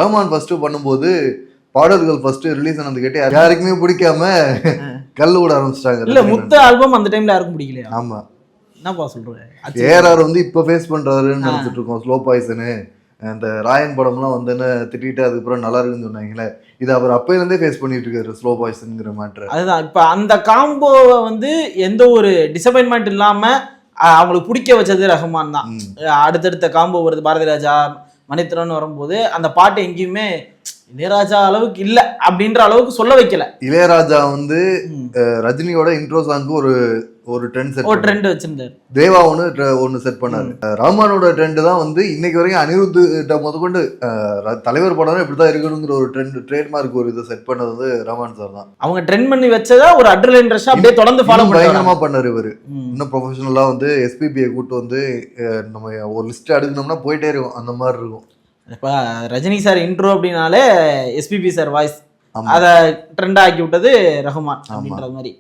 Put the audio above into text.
Rahman first பண்ணும்போது பாடல்கள் first release ஆனது கேட்டு யாருக்குமே பிடிக்காம கல் விட ஆரம்பிச்சிட்டாங்க. இல்ல முத்த ஆல்பம் அந்த டைம்ல யாருக்கும் பிடிக்கலையா? ஆமா, என்னப்பா சொல்றேன். ஏஆர் வந்து இப்ப ஃபேஸ் பண்றாருன்னு நினைச்சிட்டு இருக்கோம். ஸ்லோ பாய்சனு அந்த ராயன் படம்லாம் வந்துன்னு திட்டிட்டு அதுக்கப்புறம் நல்லா இருக்குன்னு சொன்னாங்களே, இது அவர் அப்பையில இருந்தே ஃபேஸ் பண்ணிட்டு இருக்காரு ஸ்லோ பாய்சன்ங்கிற மேட்டர். அதுதான் இப்ப அந்த காம்போவை வந்து எந்த ஒரு டிசப்பாயின்மெண்ட் இல்லாம அவங்களுக்கு பிடிக்க வச்சது ரஹ்மான் தான். அடுத்தடுத்த காம்போ வருது, பாரதி ராஜா மணித்திரன் வரும்போது அந்த பாட்டு எங்கேயுமே இளையராஜா அளவுக்கு இல்ல அப்படின்ற அளவுக்கு சொல்ல வைக்கல. இளையராஜா வந்து ரஜினியோட இன்ட்ரோ சாங்கு ஒரு ட்ரெண்ட் வச்சிருந்தாரு. தேவா ஒன்னு செட் பண்ணாரு. ரஹ்மானோட ட்ரெண்ட் தான் வந்து இன்னைக்கு வரைக்கும் அனிருத் முதற்கொண்டு தலைவர் படம் இப்படிதான் இருக்கணுங்கிற ஒரு ட்ரேட்மார்க் ஒரு இதை செட் பண்ணது வந்து ரஹ்மான் சார் தான். அவங்க ட்ரெண்ட் பண்ணி வச்சதா ஒரு அட்ரினல் ரஷ் அப்படியே தொடர்ந்து ஃபாலோ பயங்கரமா பண்ணாரு இவரு. இன்னும் ப்ரொஃபஷனலா வந்து எஸ்பிபியை கூட்டு வந்து நம்ம ஒரு லிஸ்ட் எடுக்கணும்னா போயிட்டே இருக்கும், அந்த மாதிரி இருக்கும். இப்போ ரஜினி சார் இன்ட்ரோ அப்படின்னாலே எஸ்பிபி சார் வாய்ஸ் அதை ட்ரெண்ட் ஆக்கி விட்டது ரஹ்மான் அப்படின்ற மாதிரி.